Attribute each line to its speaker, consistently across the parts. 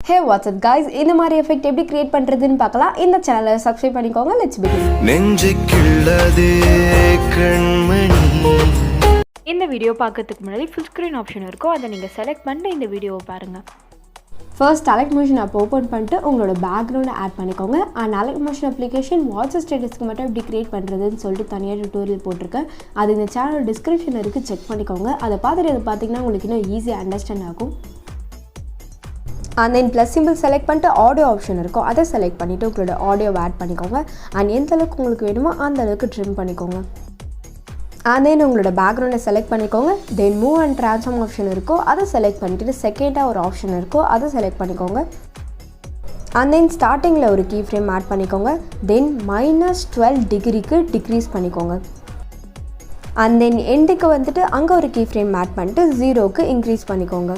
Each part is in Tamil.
Speaker 1: Hey, what's up guys? இந்த மாதிரி எஃபெக்ட் எப்படி கிரியேட் பண்றதுன்னு பார்க்கலாம். இந்த சேனலை சப்ஸ்கிரைப் பண்ணிக்கோங்க. Let's begin. நெஞ்சுக்குள்ளதே கண்மணி. இந்த வீடியோ பார்க்கிறதுக்கு முன்னாடி ஃபுல் ஸ்கிரீன் ஆப்ஷன் இருக்கும். அதை நீங்க செலக்ட் பண்ணிட்டு இந்த வீடியோவை பாருங்க. First Alight Motion app open பண்ணிட்டு உங்களோட பேக்ரவுண்டை ஆட் பண்ணிக்கோங்க. அந்த Alight Motion அப்ளிகேஷன் வாட்ஸ்அப் ஸ்டேட்டஸ்க்கு மட்டும் எப்படி கிரியேட் பண்ணுறதுன்னு சொல்லிட்டு தனியாக டியூட்டோரியல் போட்டிருக்கேன். அது இந்த சேனல் டிஸ்கிரிப்ஷனில் இருக்குது, செக் பண்ணிக்கோங்க. அதை பார்த்துட்டு அதை பார்த்தீங்கன்னா உங்களுக்கு இன்னும் ஈஸியாக அண்டர்ஸ்டாண்ட் ஆகும். And then plus symbol select பண்ணிட்டு ஆடியோ ஆப்ஷன் இருக்கும், அதை செலக்ட் பண்ணிவிட்டு உங்களோட ஆடியோவை ஆட் பண்ணிக்கோங்க. அண்ட் எந்த அளவுக்கு உங்களுக்கு வேணுமோ அந்த அளவுக்கு ட்ரிம் பண்ணிக்கோங்க. and then உங்களோட பேக்ரவுண்டை செலக்ட் பண்ணிக்கோங்க. Then move and transform option இருக்கும், அதை செலக்ட் பண்ணிவிட்டு செகண்டாக ஒரு ஆப்ஷன் இருக்கும், அதை செலக்ட் பண்ணிக்கோங்க. and then ஸ்டார்டிங்கில் ஒரு கீ ஃப்ரேம் ஆட் பண்ணிக்கோங்க. தென் -12 டிகிரிக்கு டிக்ரீஸ் பண்ணிக்கோங்க. and then எண்டுக்கு வந்துட்டு அங்கே ஒரு கீ ஃப்ரேம் ஆட் பண்ணிட்டு 0க்கு இன்க்ரீஸ் பண்ணிக்கோங்க.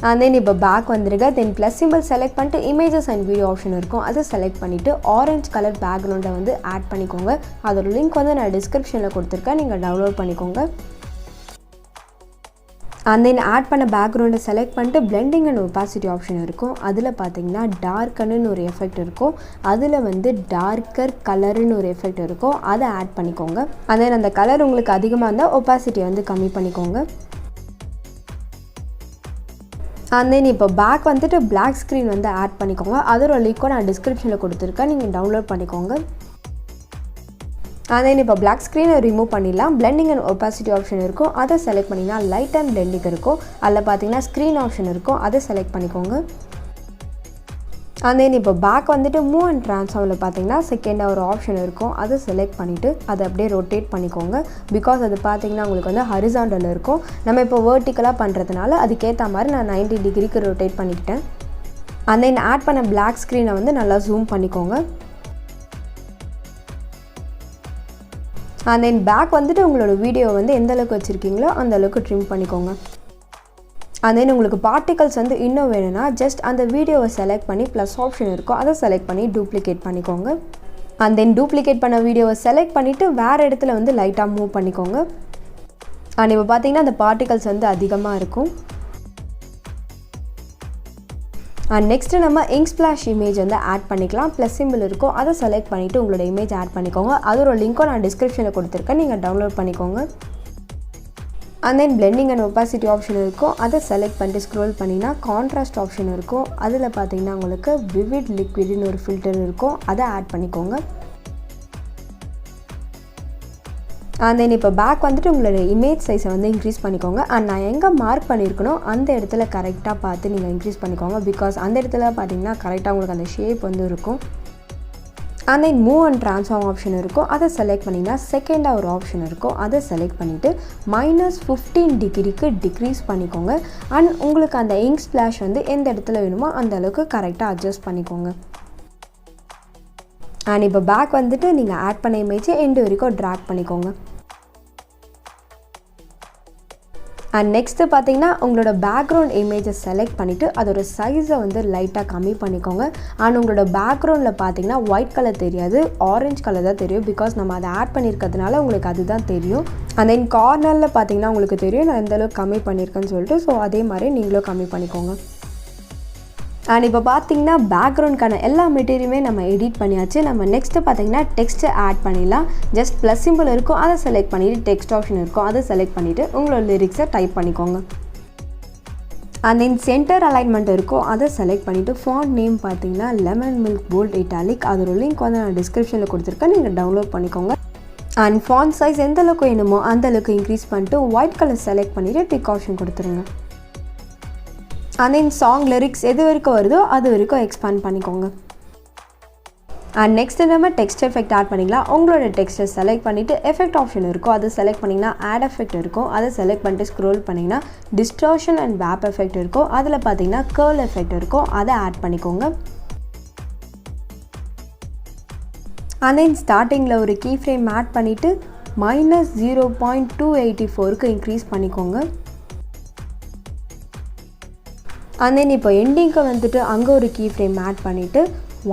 Speaker 1: and then இப்போ பேக் வந்துருங்க. தென் ப்ளஸ் சிம்பிள் செலக்ட் பண்ணிட்டு இமேஜஸ் அண்ட் வீடியோ ஆப்ஷன் இருக்கும், அதை செலக்ட் பண்ணிவிட்டு ஆரஞ்ச் கலர் பேக்ரவுண்டை வந்து ஆட் பண்ணிக்கோங்க. அதோட லிங்க் வந்து நான் டிஸ்கிரிப்ஷனில் கொடுத்துருக்கேன், நீங்கள் டவுன்லோட் பண்ணிக்கோங்க. and then ஆட் பண்ண பேக்ரவுண்டை செலக்ட் பண்ணிட்டு பிளெண்டிங் அண்ட் ஒபாசிட்டி ஆப்ஷன் இருக்கும், அதில் பார்த்தீங்கன்னா டார்க்கனுன்னு ஒரு எஃபெக்ட் இருக்கும், அதில் வந்து டார்க்கர் கலருன்னு ஒரு எஃபெக்ட் இருக்கும், அதை ஆட் பண்ணிக்கோங்க. and then அந்த கலர் உங்களுக்கு அதிகமாக இருந்தால் ஒபாசிட்டியை வந்து கம்மி பண்ணிக்கோங்க. and then இப்போ பேக் வந்துட்டு பிளாக் ஸ்க்ரீன் வந்து ஆட் பண்ணிக்கோங்க. அதோட லிங்க்கும் நான் டிஸ்கிரிப்ஷனில் கொடுத்துருக்கேன், நீங்கள் டவுன்லோட் பண்ணிக்கோங்க. and then இப்போ பிளாக் ஸ்க்ரீனை ரிமூவ் பண்ணிடலாம். பிளெண்டிங் அண்ட் ஒபாசிட்டி ஆப்ஷன் இருக்கும், அதை செலக்ட் பண்ணிங்கன்னா லைட் அண்ட் பிளெண்டிங் இருக்கும், அதில் பார்த்தீங்கன்னா ஸ்க்ரீன் ஆப்ஷன் இருக்கும், அதை செலக்ட் பண்ணிக்கோங்க. and then இப்போ பேக் வந்துட்டு மூவ் அண்ட் ட்ரான்ஸ்ஃபார்மில் பார்த்தீங்கன்னா செகண்டாக ஒரு ஆப்ஷன் இருக்கும், அதை செலக்ட் பண்ணிவிட்டு அதை அப்படியே ரொட்டேட் பண்ணிக்கோங்க. பிகாஸ் அது பார்த்தீங்கன்னா உங்களுக்கு வந்து ஹரிசாண்டல் இருக்கும், நம்ம இப்போ வேர்ட்டிக்கலாக பண்ணுறதுனால அதுக்கேற்ற மாதிரி நான் 90 டிகிரிக்கு ரொட்டேட் பண்ணிக்கிட்டேன். and then ஆட் பண்ண பிளாக் ஸ்க்ரீனை வந்து நல்லா ஜூம் பண்ணிக்கோங்க. and then பேக் வந்துட்டு உங்களோட வீடியோ வந்து எந்த அளவுக்கு வச்சுருக்கீங்களோ அந்த அளவுக்கு ட்ரிம் பண்ணிக்கோங்க. and then உங்களுக்கு பார்ட்டிகல்ஸ் வந்து இன்னும் வேணும்னா ஜஸ்ட் அந்த வீடியோவை செலக்ட் பண்ணி ப்ளஸ் ஆப்ஷன் இருக்கும், அதை செலக்ட் பண்ணி டூப்ளிகேட் பண்ணிக்கோங்க. and then டூப்ளிகேட் பண்ண வீடியோவை செலக்ட் பண்ணிவிட்டு வேறு இடத்துல வந்து லைட்டாக மூவ் பண்ணிக்கோங்க. and இப்போ பார்த்தீங்கன்னா அந்த பார்ட்டிகல்ஸ் வந்து அதிகமாக இருக்கும். and நெக்ஸ்ட்டு நம்ம இங்க் ஸ்ப்ளாஷ் இமேஜ் வந்து ஆட் பண்ணிக்கலாம். ப்ளஸ் சிம்பிள் இருக்கும், அதை செலக்ட் பண்ணிவிட்டு உங்களோட இமேஜ் ஆட் பண்ணிக்கோங்க. அதோட லிங்க்கும் நான் டிஸ்கிரிப்ஷனில் கொடுத்துருக்கேன், நீங்கள் டவுன்லோட் பண்ணிக்கோங்க. and then blending and opacity option இருக்கும், அதை செலக்ட் பண்ணிட்டு ஸ்க்ரோல் பண்ணிங்கன்னா கான்ட்ராஸ்ட் ஆப்ஷன் இருக்கும், அதில் பார்த்தீங்கன்னா உங்களுக்கு விவிட் லிக்விட்னு ஒரு ஃபில்டர் இருக்கும், அதை ஆட் பண்ணிக்கோங்க. and then இப்போ பேக் வந்துட்டு உங்களோட இமேஜ் சைஸை வந்து இன்க்ரீஸ் பண்ணிக்கோங்க. அண்ட் நான் எங்கே மார்க் பண்ணியிருக்கணும் அந்த இடத்துல கரெக்டாக பார்த்து நீங்கள் இன்க்ரீஸ் பண்ணிக்கோங்க. பிகாஸ் அந்த இடத்துல பார்த்தீங்கன்னா கரெக்டாக உங்களுக்கு அந்த ஷேப் வந்து இருக்கும். and then move and transform option இருக்கும், அதை செலக்ட் பண்ணிங்கன்னா செகண்டாக ஒரு ஆப்ஷன் இருக்கும், அதை செலக்ட் பண்ணிவிட்டு -15 டிகிரிக்கு டிக்ரீஸ் பண்ணிக்கோங்க. அண்ட் உங்களுக்கு அந்த இங்க் ஸ்ப்ளாஷ் வந்து எந்த இடத்துல வேணுமோ அந்த அளவுக்கு கரெக்டாக அட்ஜஸ்ட் பண்ணிக்கோங்க. அண்ட் இப்போ பேக் வந்துட்டு நீங்கள் ஆட் பண்ண இமேஜை எண்டு வரைக்கும் ட்ராக் பண்ணிக்கோங்க. அண்ட் நெக்ஸ்ட்டு பார்த்தீங்கன்னா உங்களோட பேக்ரவுண்ட் இமேஜை செலக்ட் பண்ணிவிட்டு அதோட சைஸை வந்து லைட்டாக கம்மி பண்ணிக்கோங்க. அண்ட் உங்களோட பேக்ரவுண்டில் பார்த்தீங்கன்னா ஒயிட் கலர் தெரியாது, ஆரஞ்சு கலர் தான் தெரியும். பிகாஸ் நம்ம அதை ஆட் பண்ணியிருக்கிறதுனால உங்களுக்கு அதுதான் தெரியும். அண்ட் தென் கார்னரில் பார்த்தீங்கன்னா உங்களுக்கு தெரியும் நான் எந்தளவுக்கு கம்மி பண்ணியிருக்கேன்னு சொல்லிட்டு. ஸோ அதே மாதிரி நீங்களும் கம்மி பண்ணிக்கோங்க. அண்ட் இப்போ பார்த்தீங்கன்னா பேக்ரவுண்டுக்கான எல்லா மெட்டீரியலுமே நம்ம எடிட் பண்ணியாச்சு. நம்ம நெக்ஸ்ட்டு பார்த்தீங்கன்னா டெக்ஸ்ட்டு ஆட் பண்ணிடலாம். ஜஸ்ட் ப்ளஸ் சிம்பிள் இருக்கும், அதை செலக்ட் பண்ணிவிட்டு டெக்ஸ்ட் ஆப்ஷன் இருக்கும், அதை செலக்ட் பண்ணிவிட்டு உங்களோட லிரிக்ஸை டைப் பண்ணிக்கோங்க. அண்ட் தென் சென்டர் அலைன்மெண்ட் இருக்கும், அதை செலக்ட் பண்ணிவிட்டு ஃபாண்ட் நேம் பார்த்தீங்கன்னா லெமன் மில்க் போல்ட் இட்டாலிக், அதோட லிங்க் வந்து நான் டிஸ்கிரிப்ஷனில் கொடுத்துருக்கேன், நீங்கள் டவுன்லோட் பண்ணிக்கோங்க. அண்ட் ஃபாண்ட் சைஸ் எந்த அளவுக்கு வேணுமோ அந்த அளவுக்கு இன்க்ரீஸ் பண்ணிட்டு ஒயிட் கலர் செலக்ட் பண்ணிவிட்டு டிக் ஆப்ஷன் கொடுத்துருங்க. and then சாங் லிரிக்ஸ் எது வரைக்கும் வருதோ அது வரைக்கும் எக்ஸ்பேண்ட் பண்ணிக்கோங்க. அண்ட் நெக்ஸ்ட்டு நம்ம டெக்ஸ்ட் எஃபெக்ட் ஆட் பண்ணிக்கலாம். உங்களோட டெக்ஸ்ட்டை செலக்ட் பண்ணிவிட்டு எஃபெக்ட் ஆப்ஷன் இருக்கும், அதை செலக்ட் பண்ணிங்கன்னா ஆட் எஃபெக்ட் இருக்கும், அதை செலக்ட் பண்ணிட்டு ஸ்க்ரோல் பண்ணிங்கன்னா டிஸ்டார்ஷன் அண்ட் வேப் எஃபெக்ட் இருக்கும், அதில் பார்த்தீங்கன்னா கேர்ள் எஃபெக்ட் இருக்கும், அதை ஆட் பண்ணிக்கோங்க. and then ஸ்டார்டிங்கில் ஒரு கீ ஃப்ரேம் ஆட் பண்ணிவிட்டு -0.284க்கு இன்க்ரீஸ் பண்ணிக்கோங்க. and then இப்போ எண்டிங்க்கு வந்துட்டு அங்கே ஒரு கீ ஃப்ரேம் ஆட் பண்ணிவிட்டு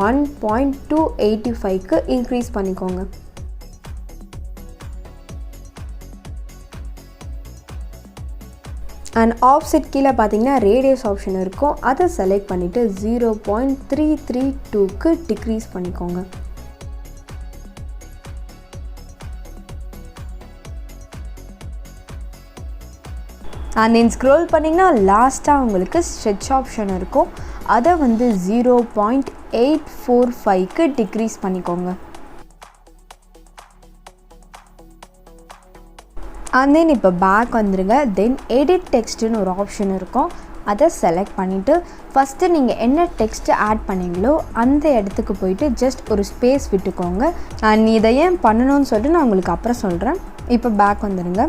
Speaker 1: 1.285க்கு இன்க்ரீஸ் பண்ணிக்கோங்க. அண்ட் ஆஃப்செட் கீழே பார்த்தீங்கன்னா ரேடியஸ் ஆப்ஷன் இருக்கும், அதை செலக்ட் பண்ணிவிட்டு 0.332க்கு டிக்ரீஸ் பண்ணிக்கோங்க. அண்ட் தென் ஸ்க்ரோல் பண்ணிங்கன்னா லாஸ்ட்டாக உங்களுக்கு ஸ்ட்ரெச் ஆப்ஷன் இருக்கும், அதை வந்து 0.845க்கு டிக்ரீஸ் பண்ணிக்கோங்க. அண்ட் தென் இப்போ பேக் வந்துடுங்க. தென் எடிட் டெக்ஸ்ட்டுன்னு ஒரு ஆப்ஷன் இருக்கும், அதை செலக்ட் பண்ணிவிட்டு ஃபஸ்ட்டு நீங்கள் என்ன டெக்ஸ்ட்டு ஆட் பண்ணிங்களோ அந்த இடத்துக்கு போயிட்டு ஜஸ்ட் ஒரு ஸ்பேஸ் விட்டுக்கோங்க. அண்ட் இதை ஏன் பண்ணணும்னு சொல்லிட்டு நான் உங்களுக்கு அப்புறம் சொல்கிறேன். இப்போ பேக் வந்துடுங்க.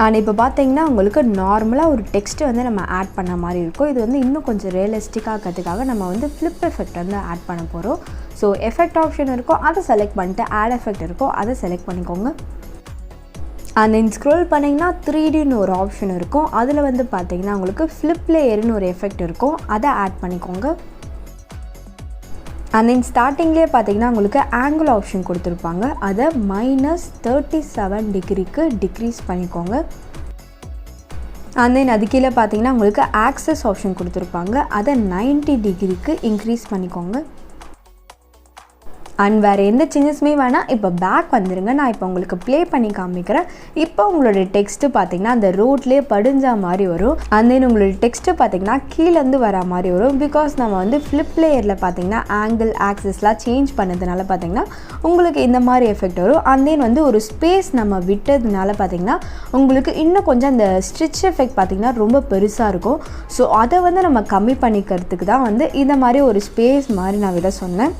Speaker 1: அண்ட் இப்போ பார்த்தீங்கன்னா உங்களுக்கு நார்மலாக ஒரு டெக்ஸ்ட்டு வந்து நம்ம ஆட் பண்ண மாதிரி இருக்கும். இது வந்து இன்னும் கொஞ்சம் ரியலிஸ்டிக்காக இருக்கிறதுக்காக நம்ம வந்து ஃப்ளிப் எஃபெக்ட் வந்து ஆட் பண்ண போகிறோம். ஸோ எஃபெக்ட் ஆப்ஷன் இருக்கும், அதை செலக்ட் பண்ணிட்டு ஆட் எஃபெக்ட் இருக்கும், அதை செலக்ட் பண்ணிக்கோங்க. அண்ட் தென் ஸ்க்ரோல் பண்ணிங்கன்னா 3Dன்னு ஒரு ஆப்ஷன் இருக்கும், அதில் வந்து பார்த்தீங்கன்னா உங்களுக்கு ஃப்ளிப் லேயர்னு ஒரு எஃபெக்ட் இருக்கும், அதை ஆட் பண்ணிக்கோங்க. அண்ட் தென் ஸ்டார்டிங்லேயே பார்த்தீங்கன்னா உங்களுக்கு ஆங்கிள் ஆப்ஷன் கொடுத்துருப்பாங்க, அதை -37 டிகிரிக்கு டிக்ரீஸ் பண்ணிக்கோங்க. அண்ட் தென் அது கீழே பார்த்தீங்கன்னா உங்களுக்கு ஆக்சஸ் ஆப்ஷன் கொடுத்துருப்பாங்க, அதை 90 டிகிரிக்கு இன்க்ரீஸ் பண்ணிக்கோங்க. அண்ட் வேறு எந்த சேஞ்சஸுமே வேணாம். இப்போ பேக் வந்துடுங்க. நான் இப்போ உங்களுக்கு ப்ளே பண்ணி காமிக்கிறேன். இப்போ உங்களோட டெக்ஸ்ட்டு பார்த்திங்கன்னா அந்த ரோட்லேயே படிஞ்ச மாதிரி வரும். அண்ட் தென் உங்களோட டெக்ஸ்ட்டு பார்த்திங்கன்னா கீழேருந்து வர மாதிரி வரும். பிகாஸ் நம்ம வந்து ஃப்ளிப் லேயரில் பார்த்திங்கன்னா ஆங்கிள் ஆக்சஸ்லாம் சேஞ்ச் பண்ணதுனால பார்த்திங்கன்னா உங்களுக்கு இந்த மாதிரி எஃபெக்ட் வரும். அண்ட் தென் வந்து ஒரு ஸ்பேஸ் நம்ம விட்டதுனால பார்த்திங்கன்னா உங்களுக்கு இன்னும் கொஞ்சம் அந்த ஸ்ட்ரிச் எஃபெக்ட் பார்த்திங்கன்னா ரொம்ப பெருசாக இருக்கும். ஸோ அதை வந்து நம்ம கம்மி பண்ணிக்கிறதுக்கு தான் வந்து இந்த மாதிரி ஒரு ஸ்பேஸ் மாதிரி நான் விட சொன்னேன்.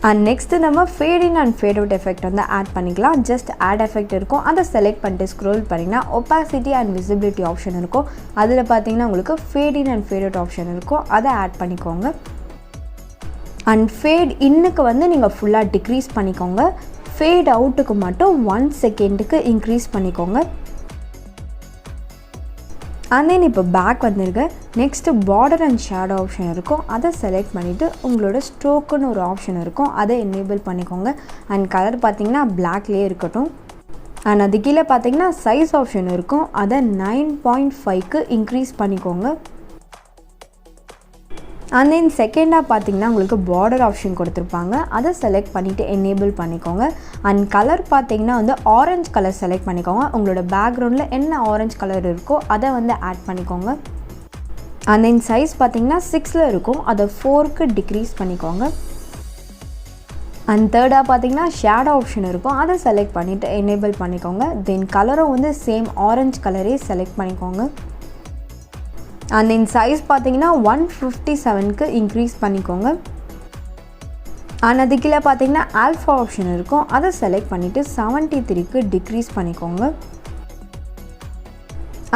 Speaker 1: அண்ட் நெக்ஸ்ட்டு நம்ம fade in and fade out effect வந்து ஆட் பண்ணிக்கலாம். ஜஸ்ட் ஆட் எஃபெக்ட் இருக்கும், அதை செலக்ட் பண்ணிட்டு ஸ்க்ரோல் பண்ணிங்கன்னா ஒப்பாசிட்டி அண்ட் விசிபிலிட்டி ஆப்ஷன் இருக்கும், அதில் பார்த்தீங்கன்னா உங்களுக்கு fade in and fade out option இருக்கும், அதை ஆட் பண்ணிக்கோங்க. அண்ட் ஃபேட் இன்னுக்கு வந்து நீங்கள் ஃபுல்லாக டிக்ரீஸ் பண்ணிக்கோங்க, ஃபேட் அவுட்டுக்கு மட்டும் 1 செகண்டுக்கு இன்க்ரீஸ் பண்ணிக்கோங்க. அண்ட் தென் இப்போ பேக் வந்துருங்க. Next border and shadow option இருக்கும், அதை செலக்ட் பண்ணிவிட்டு உங்களோட ஸ்ட்ரோக்குன்னு ஒரு ஆப்ஷன் இருக்கும், அதை எனேபிள் பண்ணிக்கோங்க. அண்ட் கலர் பார்த்திங்கன்னா பிளாக்லேயே இருக்கட்டும். அண்ட் அது கீழே பார்த்திங்கன்னா சைஸ் ஆப்ஷன் இருக்கும், அதை 9.5க்கு இன்க்ரீஸ் பண்ணிக்கோங்க. அண்ட் தென் செகண்டாக பார்த்திங்கன்னா உங்களுக்கு பார்டர் ஆப்ஷன் கொடுத்துருப்பாங்க, அதை செலக்ட் பண்ணிவிட்டு எனேபிள் பண்ணிக்கோங்க. அண்ட் கலர் பார்த்திங்கன்னா வந்து ஆரஞ்ச் கலர் செலக்ட் பண்ணிக்கோங்க. உங்களோட பேக்ரவுண்டில் என்ன ஆரஞ்ச் கலர் இருக்கோ அதை வந்து ஆட் பண்ணிக்கோங்க. அண்ட் தென் சைஸ் பார்த்திங்கன்னா 6ல் இருக்கும், அதை 4க்கு டிக்ரீஸ் பண்ணிக்கோங்க. அண்ட் தேர்டாக பார்த்திங்கன்னா ஷேடோ ஆப்ஷன் இருக்கும், அதை செலக்ட் பண்ணிவிட்டு எனேபிள் பண்ணிக்கோங்க. தென் கலரும் வந்து சேம் ஆரஞ்ச் கலரே செலக்ட் பண்ணிக்கோங்க. அண்ட் தென் சைஸ் பார்த்தீங்கன்னா 157க்கு இன்க்ரீஸ் பண்ணிக்கோங்க. அண்ட் அது கீழே பார்த்தீங்கன்னா ஆல்ஃபா ஆப்ஷன் இருக்கும், அதை செலக்ட் பண்ணிவிட்டு 73க்கு டிக்ரீஸ் பண்ணிக்கோங்க.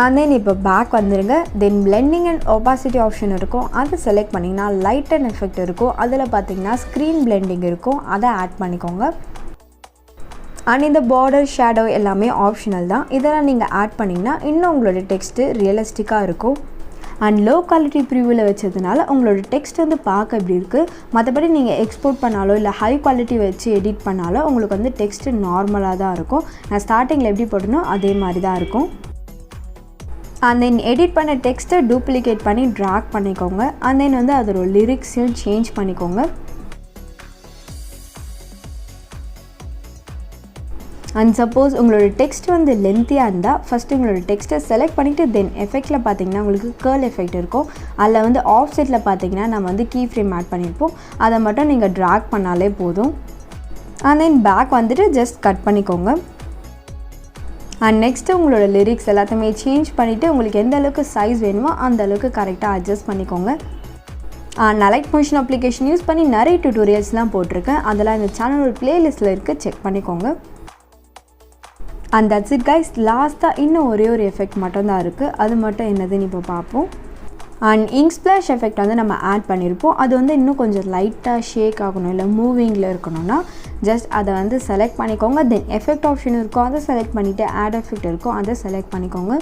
Speaker 1: அண்ட் தென் இப்போ பேக் வந்துடுங்க. தென் பிளெண்டிங் அண்ட் ஒபாசிட்டி ஆப்ஷன் இருக்கும், அதை செலக்ட் பண்ணிங்கன்னா லைட் அண்ட் எஃபெக்ட் இருக்கும், அதில் பார்த்தீங்கன்னா ஸ்க்ரீன் பிளெண்டிங் இருக்கும், அதை ஆட் பண்ணிக்கோங்க. அண்ட் இந்த பார்டர் ஷேடோ எல்லாமே ஆப்ஷனல் தான், இதெல்லாம் நீங்கள் ஆட் பண்ணிங்கன்னா இன்னும் உங்களோட டெக்ஸ்ட்டு ரியலிஸ்டிக்காக இருக்கும். அண்ட் லோ குவாலிட்டி ப்ரிவியூவில் வச்சதுனால உங்களோட டெக்ஸ்ட் வந்து பார்க்க இப்படி இருக்குது. மற்றபடி நீங்கள் எக்ஸ்போர்ட் பண்ணாலோ இல்லை ஹை குவாலிட்டி வச்சு எடிட் பண்ணாலோ உங்களுக்கு வந்து டெக்ஸ்ட்டு நார்மலாக தான் இருக்கும். நான் ஸ்டார்டிங்கில் எப்படி போட்டனோ அதே மாதிரி தான் இருக்கும். அண்ட் தென் எடிட் பண்ண டெக்ஸ்ட்டை டூப்ளிகேட் பண்ணி ட்ராக் பண்ணிக்கோங்க. அண்ட் தென் வந்து அதோட லிரிக்ஸையும் சேஞ்ச் பண்ணிக்கோங்க. அண்ட் சப்போஸ் உங்களோட டெக்ஸ்ட் வந்து லென்த்தியாக இருந்தால் ஃபஸ்ட்டு உங்களோட டெக்ஸ்ட்டை செலக்ட் பண்ணிவிட்டு தென் எஃபெக்டில் பார்த்தீங்கன்னா உங்களுக்கு கேர்ள் எஃபெக்ட் இருக்கும், அதில் வந்து ஆஃப் செட்டில் பார்த்தீங்கன்னா நம்ம வந்து கீ ஃப்ரேம் ஆட் பண்ணியிருப்போம், அதை மட்டும் நீங்கள் ட்ராக் பண்ணாலே போதும். அண்ட் தென் பேக் வந்துட்டு ஜஸ்ட் கட் பண்ணிக்கோங்க. அண்ட் நெக்ஸ்ட்டு உங்களோட லிரிக்ஸ் எல்லாத்தையுமே சேஞ்ச் பண்ணிவிட்டு உங்களுக்கு எந்த அளவுக்கு சைஸ் வேணுமோ அந்த அளவுக்கு கரெக்டாக அட்ஜஸ்ட் பண்ணிக்கோங்க. அலைட் மோஷன் அப்ளிகேஷன் யூஸ் பண்ணி நிறைய டியூட்டோரியல்ஸ்லாம் போட்டிருக்கேன், அதெல்லாம் இந்த சேனலோட ப்ளேலிஸ்ட்டில் இருக்குது, செக் பண்ணிக்கோங்க. And that's it guys. லாஸ்ட்டாக இன்னும் ஒரே ஒரு எஃபெக்ட் மட்டும் தான் இருக்குது, அது மட்டும் என்னதுன்னு இப்போ பார்ப்போம். அண்ட் இங்க் ஸ்ப்ளாஷ் எஃபெக்ட் வந்து நம்ம ஆட் பண்ணியிருப்போம், அது வந்து இன்னும் கொஞ்சம் லைட்டாக ஷேக் ஆகணும் இல்லை மூவிங்கில் இருக்கணும்னா ஜஸ்ட் அதை வந்து செலக்ட் பண்ணிக்கோங்க. தென் எஃபெக்ட் ஆப்ஷன் இருக்கும், அதை செலக்ட் பண்ணிவிட்டு ஆட் எஃபெக்ட் இருக்கும், அதை செலக்ட் பண்ணிக்கோங்க.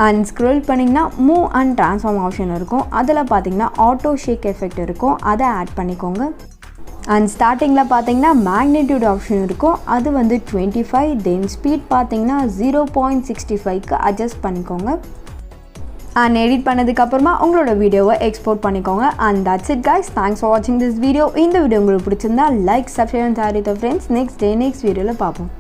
Speaker 1: அண்ட் ஸ்க்ரோல் பண்ணிங்கன்னா மூவ் அண்ட் ட்ரான்ஸ்ஃபார்ம் ஆப்ஷன் இருக்கும், அதில் பார்த்தீங்கன்னா ஆட்டோ ஷேக் எஃபெக்ட் இருக்கும், அதை ஆட் பண்ணிக்கோங்க. அண்ட் ஸ்டார்டிங்கில் பார்த்தீங்கன்னா மேக்னிடியூட் ஆப்ஷன் இருக்கும், அது வந்து 25. தென் ஸ்பீட் பார்த்தீங்கன்னா 0.65க்கு அட்ஜஸ்ட் பண்ணிக்கோங்க. அண்ட் எடிட் பண்ணதுக்கப்புறமா உங்களோட வீடியோவை எக்ஸ்போர்ட் பண்ணிக்கோங்க. And that's it guys, thanks for வாட்சிங் திஸ் வீடியோ. இந்த வீடியோ உங்களுக்கு பிடிச்சிருந்தா like, subscribe and share with friends. Next வீடியோவில் பார்ப்போம்.